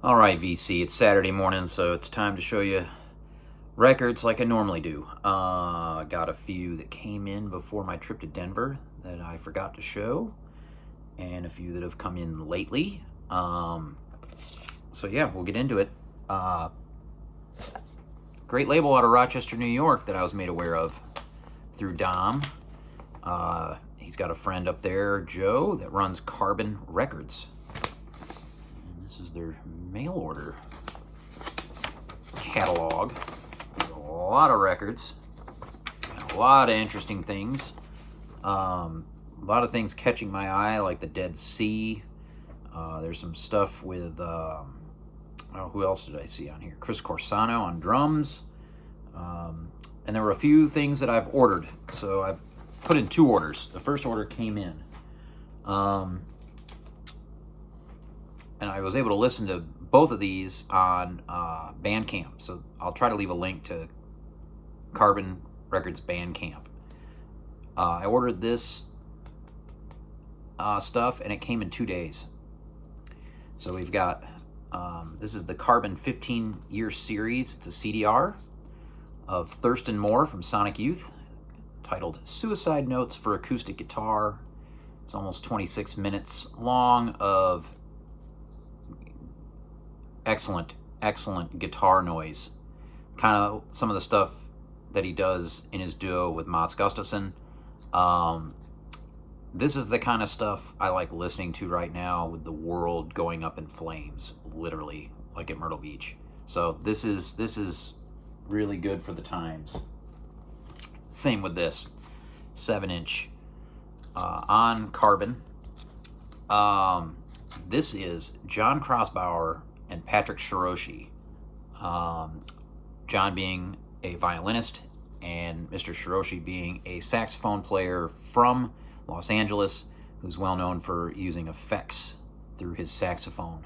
All right, VC, it's Saturday morning, so it's time to show you records like I normally do. Got a few that came in before my trip to Denver that I forgot to show, and a few that have come in lately. So yeah, we'll get into it. Great label out of Rochester, New York that I was made aware of through Dom. He's got a friend up there, Joe, that runs Carbon Records. This is their mail order catalog. There's a lot of records, a lot of interesting things. A lot of things catching my eye, like the Dead Sea. There's some stuff with, who else did I see on here? Chris Corsano on drums. And there were a few things that I've ordered. So I've put in 2 orders. The first order came in. And I was able to listen to both of these on Bandcamp. So I'll try to leave a link to Carbon Records Bandcamp. I ordered this stuff, and it came in 2 days. So we've got, this is the Carbon 15-year series. It's a CDR of Thurston Moore from Sonic Youth, titled Suicide Notes for Acoustic Guitar. It's almost 26 minutes long of excellent guitar noise. Kind of some of the stuff that he does in his duo with Mats Gustafsson. This is the kind of stuff I like listening to right now, with the world going up in flames, literally, like at Myrtle Beach. So this is really good for the times. Same with this 7-inch on Carbon. This is John Crossbauer and Patrick Shiroshi. John being a violinist and Mr. Shiroshi being a saxophone player from Los Angeles, who's well known for using effects through his saxophone.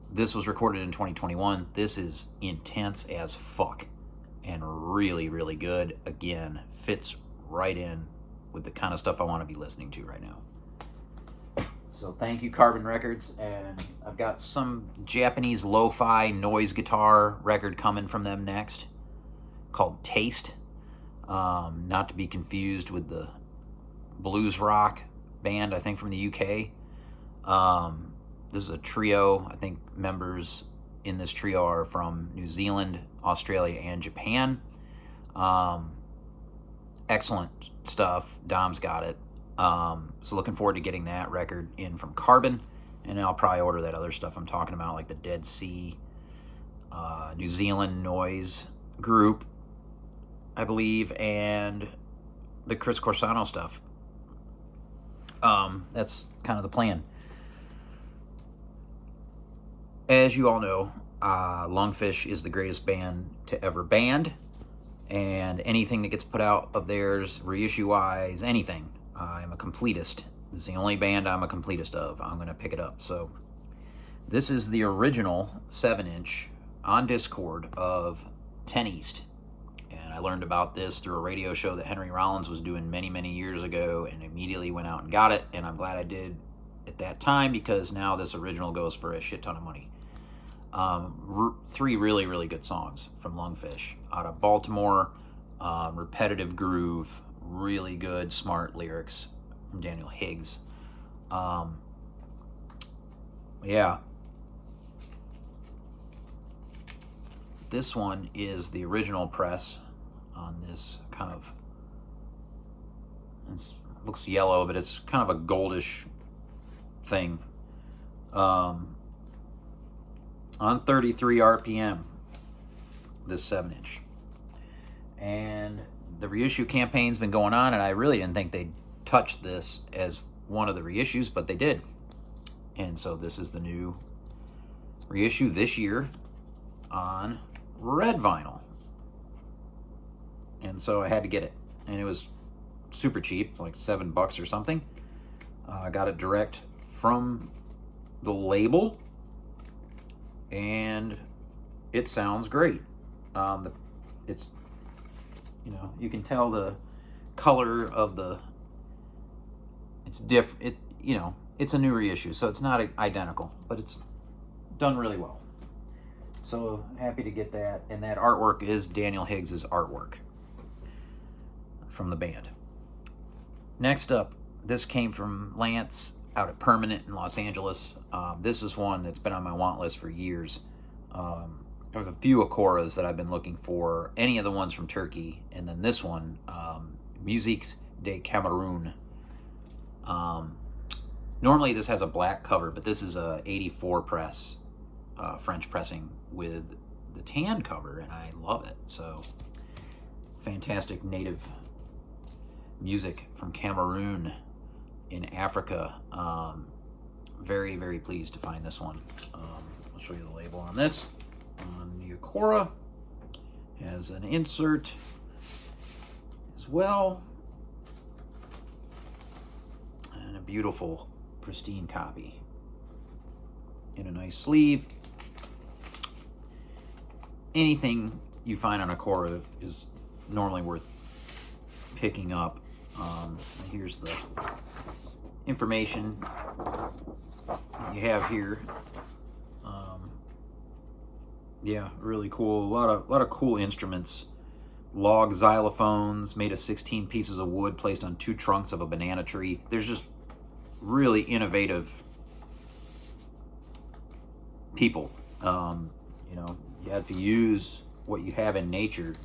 This was recorded in 2021. This is intense as fuck and really, really good. Again, fits right in with the kind of stuff I want to be listening to right now. So thank you, Carbon Records. And I've got some Japanese lo-fi noise guitar record coming from them next, called Taste. Not to be confused with the blues rock band, I think, from the UK. This is a trio. I think members in this trio are from New Zealand, Australia, and Japan. Excellent stuff. Dom's got it. So looking forward to getting that record in from Carbon, and I'll probably order that other stuff I'm talking about, like the Dead Sea, New Zealand noise group, I believe, and the Chris Corsano stuff. That's kind of the plan. As you all know, Lungfish is the greatest band to ever band, and anything that gets put out of theirs, reissue-wise, anything, I'm a completist. This is the only band I'm a completist of. I'm going to pick it up. So this is the original 7-inch on Discord of 10 East. And I learned about this through a radio show that Henry Rollins was doing many, many years ago, and immediately went out and got it. And I'm glad I did at that time, because now this original goes for a shit ton of money. 3 really, really good songs from Lungfish out of Baltimore. Repetitive groove, really good, smart lyrics from Daniel Higgs. Yeah. This one is the original press on this kind of, it looks yellow, but it's kind of a goldish thing. On 33 RPM, this 7-inch. And the reissue campaign's been going on, and I really didn't think they'd touch this as one of the reissues, but they did. And so this is the new reissue this year on red vinyl. And so I had to get it. And it was super cheap, like $7 or something. I got it direct from the label, and it sounds great. It's, you can tell the color of the, it's different. It's a new reissue, so it's not identical, but it's done really well. So happy to get that. And that artwork is Daniel Higgs's artwork from the band. Next up, this came from Lance out at Permanent in Los Angeles. This is one that's been on my want list for years. There's a few Akoras that I've been looking for, any of the ones from Turkey, and then this one, Musique de Cameroon. Normally this has a black cover, but this is a 84 press, French pressing with the tan cover, and I love it. So, fantastic native music from Cameroon in Africa. Very, very pleased to find this one. I'll show you the label on this. On the Akora, has an insert as well, and a beautiful, pristine copy in a nice sleeve. Anything you find on Akora is normally worth picking up. Here's the information you have here. Yeah, really cool. A lot of cool instruments. Log xylophones made of 16 pieces of wood placed on 2 trunks of a banana tree. There's just really innovative people. You know, you have to use what you have in nature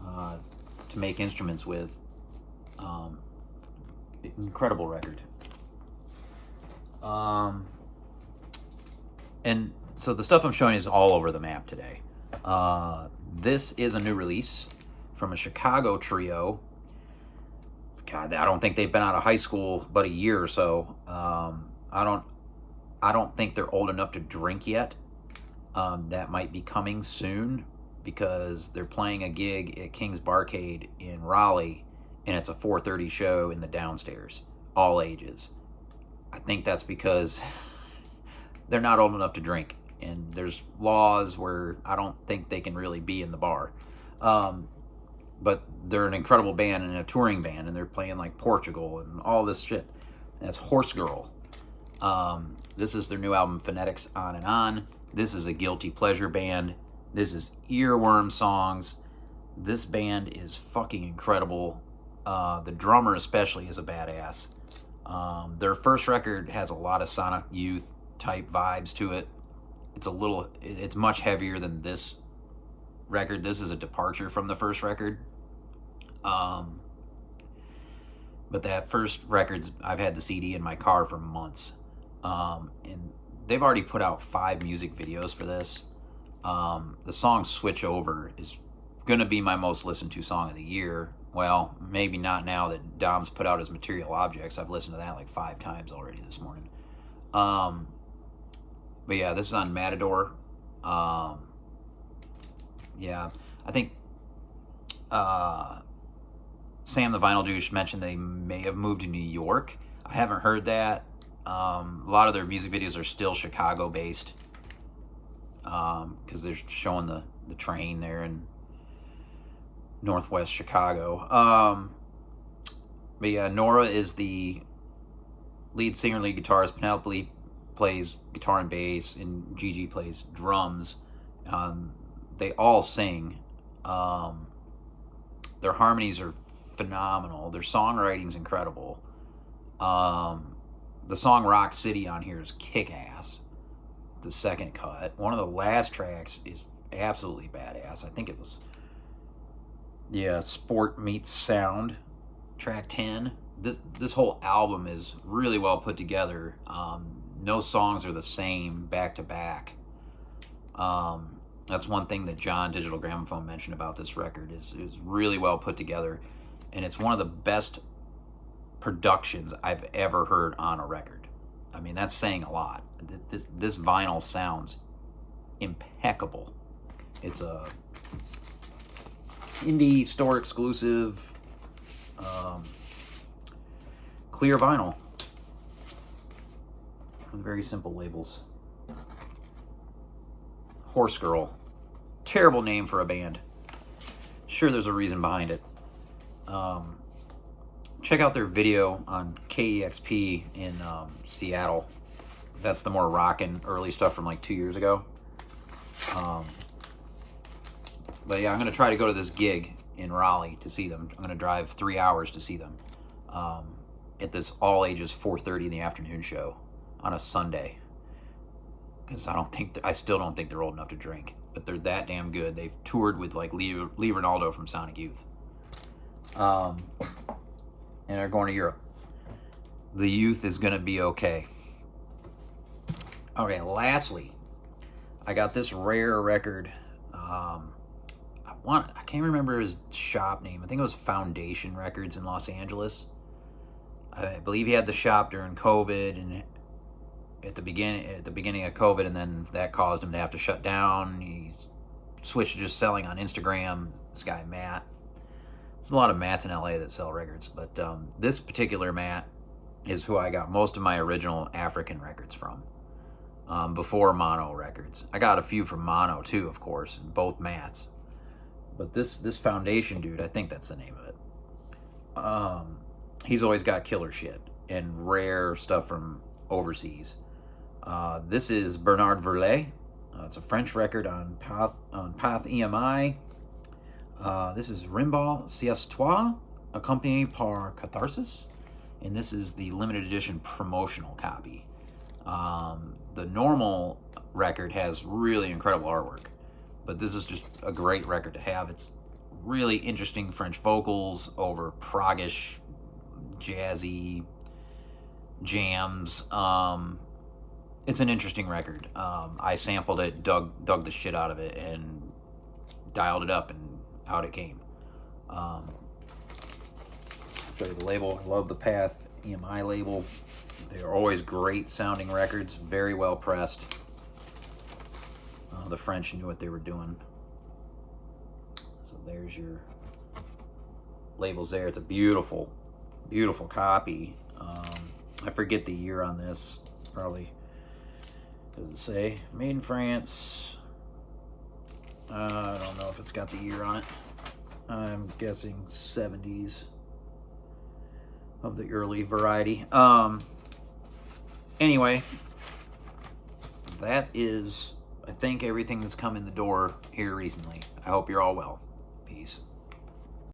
to make instruments with. Incredible record. And so the stuff I'm showing is all over the map today. This is a new release from a Chicago trio. God, I don't think they've been out of high school but a year or so. I don't think they're old enough to drink yet. That might be coming soon because they're playing a gig at King's Barcade in Raleigh, and it's a 4:30 show in the downstairs, all ages. I think that's because they're not old enough to drink, and there's laws where I don't think they can really be in the bar. But they're an incredible band and a touring band, and they're playing like Portugal and all this shit. That's Horse Girl. This is their new album, Phonetics On and On. This is a guilty pleasure band. This is earworm songs. This band is fucking incredible. The drummer especially is a badass. Their first record has a lot of Sonic Youth type vibes to it. It's much heavier than this record. This is a departure from the first record. But that first record, I've had the CD in my car for months. And they've already put out 5 music videos for this. The song Switch Over is going to be my most listened to song of the year. Well, maybe not now that Dom's put out his Material Objects. I've listened to that like 5 times already this morning. But yeah, this is on Matador. Yeah, I think Sam the Vinyl Douche mentioned they may have moved to New York. I haven't heard that. A lot of their music videos are still Chicago-based because they're showing the train there in Northwest Chicago. But yeah, Nora is the lead singer, lead guitarist. Penelope plays guitar and bass, and Gigi plays drums. They all sing. Their harmonies are phenomenal. Their songwriting's incredible. The song Rock City on here is kick-ass. The second cut. One of the last tracks is absolutely badass. I think it was, Sport Meets Sound, track 10. This whole album is really well put together. No songs are the same back to back. That's one thing that John Digital Gramophone mentioned about this record is really well put together, and it's one of the best productions I've ever heard on a record. I mean, that's saying a lot. This vinyl sounds impeccable. It's a indie store exclusive clear vinyl with very simple labels. Horse Girl. Terrible name for a band. Sure, there's a reason behind it. Check out their video on KEXP in Seattle. That's the more rockin' early stuff from like 2 years ago. But yeah, I'm going to try to go to this gig in Raleigh to see them. I'm going to drive 3 hours to see them at this all ages 4:30 in the afternoon show on a Sunday. Because I still don't think they're old enough to drink, but they're that damn good. They've toured with like Lee Ronaldo from Sonic Youth, and they're going to Europe. The youth is going to be okay. Okay, lastly, I got this rare record. I can't remember his shop name. I think it was Foundation Records in Los Angeles. I believe he had the shop during COVID and at the beginning of COVID, and then that caused him to have to shut down. He switched to just selling on Instagram. This guy Matt. There's a lot of Matts in LA that sell records, but this particular Matt is who I got most of my original African records from. Before Mono Records. I got a few from Mono too, of course, both Matts. But this Foundation dude, I think that's the name of it. He's always got killer shit and rare stuff from overseas. This is Bernard Verlet. It's a French record on Path EMI. This is Rimbaud Siestoire, accompanied par Catharsis. And this is the limited edition promotional copy. The normal record has really incredible artwork, but this is just a great record to have. It's really interesting French vocals over proggish, jazzy jams. It's an interesting record. I sampled it, dug the shit out of it, and dialed it up, and out it came. Show you the label. I love the Path EMI label. They're always great sounding records, very well pressed. The French knew what they were doing. So there's your labels there. It's a beautiful, beautiful copy. I forget the year on this. Probably, does it say made in France? I don't know if it's got the year on it. I'm guessing 70s of the early variety. Anyway, that is, I think, everything that's come in the door here recently. I hope you're all well. Peace.